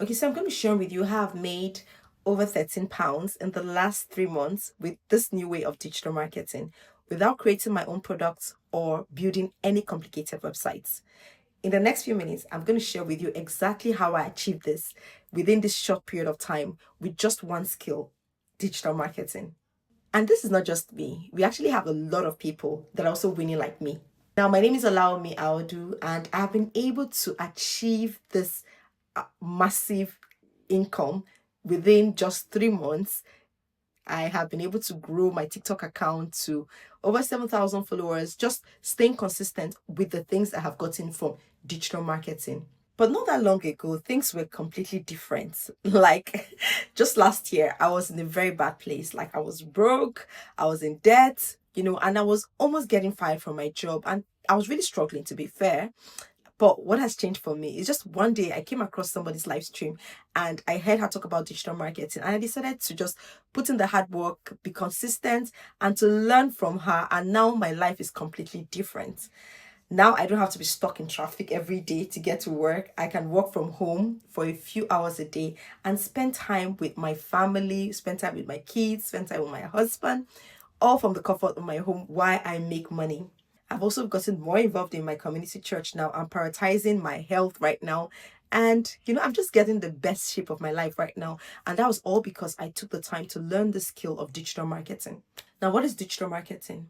Okay, so I'm going to share with you how I've made over £13 in the last 3 months with this new way of digital marketing without creating my own products or building any complicated websites. In the next few minutes, I'm going to share with you exactly how I achieved this within this short period of time with just one skill, digital marketing. And this is not just me. We actually have a lot of people that are also winning like me. Now, my name is Olaomi Audu, and I've been able to achieve this massive income within just 3 months. I have been able to grow my TikTok account to over 7,000 followers, just staying consistent with the things I have gotten from digital marketing. But not that long ago, things were completely different. Like just last year, I was in a very bad place. Like I was broke, I was in debt, and I was almost getting fired from my job. And I was really struggling, to be fair. But what has changed for me is just one day I came across somebody's live stream and I heard her talk about digital marketing. And I decided to just put in the hard work, be consistent, and to learn from her. And now my life is completely different. Now I don't have to be stuck in traffic every day to get to work. I can work from home for a few hours a day and spend time with my family, spend time with my kids, spend time with my husband, all from the comfort of my home while I make money. I've also gotten more involved in my community church now. I'm prioritizing my health right now. And, I'm just getting the best shape of my life right now. And that was all because I took the time to learn the skill of digital marketing. Now, what is digital marketing?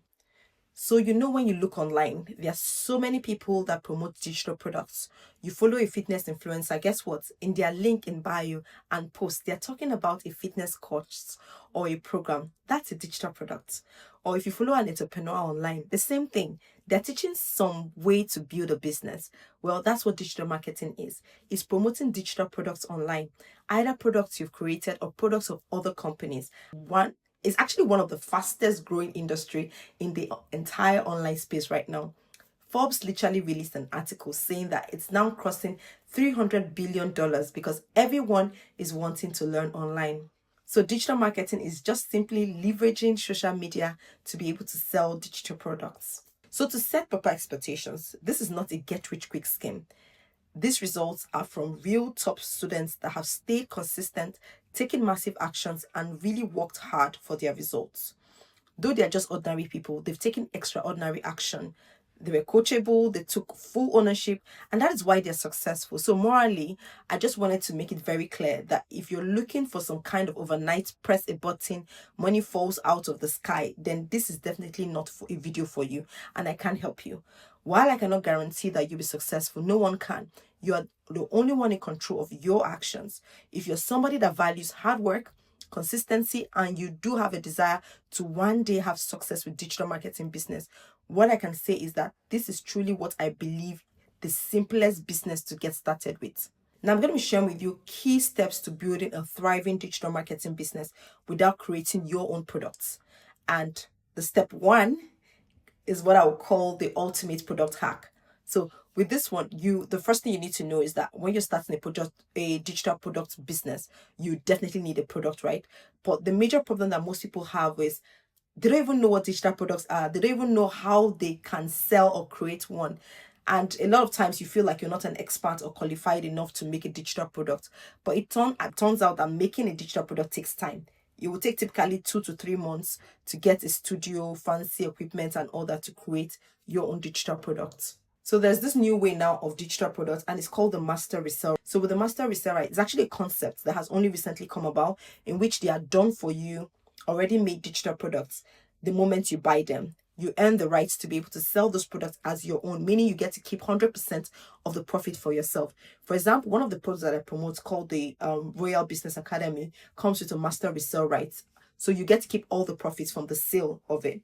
So, when you look online, there are so many people that promote digital products. You follow a fitness influencer, guess what? In their link in bio and post, they're talking about a fitness course or a program. That's a digital product. Or if you follow an entrepreneur online, the same thing. They're teaching some way to build a business. Well, that's what digital marketing is. It's promoting digital products online, either products you've created or products of other companies. One is actually one of the fastest growing industry in the entire online space right now. Forbes literally released an article saying that it's now crossing $300 billion because everyone is wanting to learn online. So digital marketing is just simply leveraging social media to be able to sell digital products. So to set proper expectations, this is not a get rich quick scheme. These results are from real top students that have stayed consistent, taken massive actions, and really worked hard for their results. Though they are just ordinary people, they've taken extraordinary action. They were coachable, they took full ownership, and that is why they're successful. So, morally, I just wanted to make it very clear that if you're looking for some kind of overnight, press a button, money falls out of the sky, then this is definitely not a video for you, and I can't help you. While I cannot guarantee that you'll be successful, no one can. You are the only one in control of your actions. If you're somebody that values hard work, consistency, and you do have a desire to one day have success with digital marketing business, what I can say is that this is truly what I believe the simplest business to get started with. Now, I'm going to be sharing with you key steps to building a thriving digital marketing business without creating your own products. And the step one is what I would call the ultimate product hack. So with this one, the first thing you need to know is that when you're starting a digital product business, you definitely need a product, right? But the major problem that most people have is they don't even know what digital products are. They don't even know how they can sell or create one. And a lot of times you feel like you're not an expert or qualified enough to make a digital product. But it turns out that making a digital product takes time. It will take typically 2 to 3 months to get a studio, fancy equipment, and all that to create your own digital products. So there's this new way now of digital products, and it's called the master reseller. So with the master reseller, it's actually a concept that has only recently come about, in which they are done for you, already made digital products. The moment you buy them, you earn the rights to be able to sell those products as your own, meaning you get to keep 100% of the profit for yourself. For example, one of the products that I promote called the Royal Business Academy comes with a master resale rights. So you get to keep all the profits from the sale of it.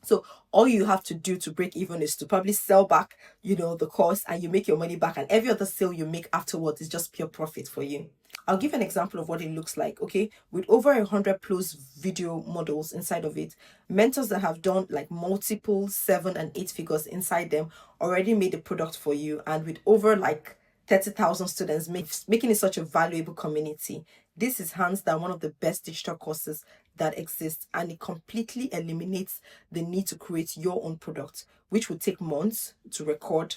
So all you have to do to break even is to probably sell back, the course, and you make your money back. And every other sale you make afterwards is just pure profit for you. I'll give an example of what it looks like, okay? With over 100 plus video models inside of it, mentors that have done like multiple 7 and 8 figures inside them already made a product for you. And with over like 30,000 students, making it such a valuable community. This is hands down one of the best digital courses that exists, and it completely eliminates the need to create your own product, which would take months to record.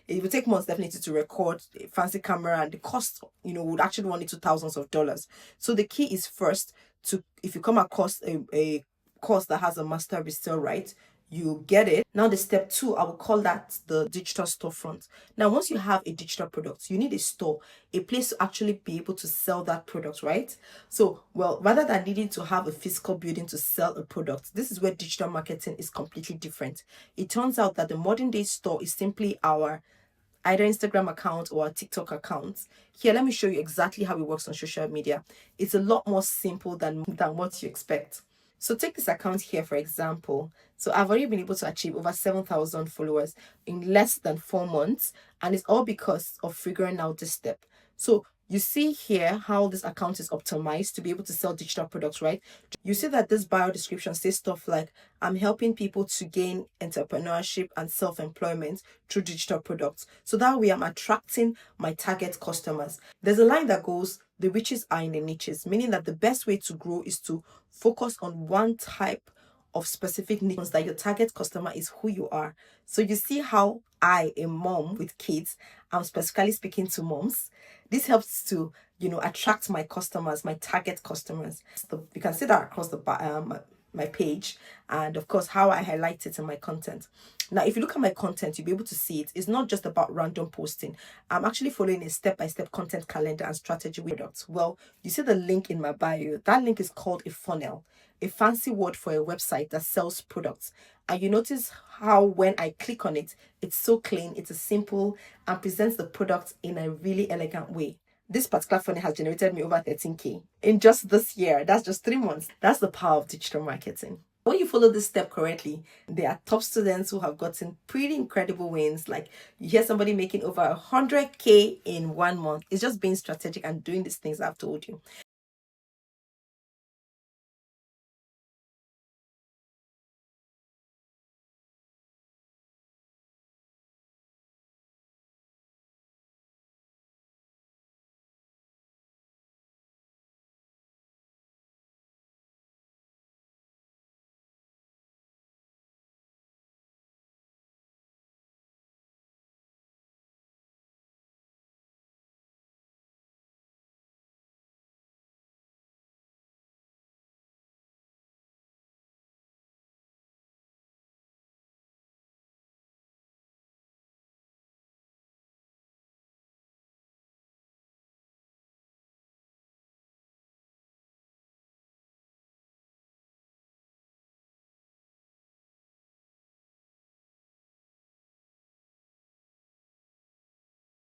It would take months definitely to record a fancy camera, and the cost, would actually run into thousands of dollars. So the key is first to, if you come across a course that has a master resale, right, you get it. Now the step two, I will call that the digital storefront. Now once you have a digital product, you need a store, a place to actually be able to sell that product, right? So, well, rather than needing to have a physical building to sell a product, this is where digital marketing is completely different. It turns out that the modern day store is simply our either Instagram account or a TikTok account. Here, let me show you exactly how it works on social media. It's a lot more simple than what you expect. So take this account here, for example. So I've already been able to achieve over 7,000 followers in less than 4 months. And it's all because of figuring out this step. So you see here how this account is optimized to be able to sell digital products, right? You see that this bio description says stuff like, I'm helping people to gain entrepreneurship and self-employment through digital products. So that way I'm attracting my target customers. There's a line that goes, the riches are in the niches, meaning that the best way to grow is to focus on one type of specific niche, that your target customer is who you are. So you see how I, a mom with kids, I'm specifically speaking to moms. This helps to, attract my customers, my target customers. So you can see that across my page, and of course how I highlight it in my content. Now, if you look at my content, you'll be able to see it. It's not just about random posting. I'm actually following a step-by-step content calendar and strategy with products. Well, you see the link in my bio. That link is called a funnel, a fancy word for a website that sells products. And you notice how when I click on it, it's so clean, it's simple, and presents the product in a really elegant way. This particular funnel has generated me over 13K in just this year. That's just 3 months. That's the power of digital marketing. When you follow this step correctly, there are top students who have gotten pretty incredible wins. Like you hear somebody making over 100K in 1 month. It's just being strategic and doing these things I've told you.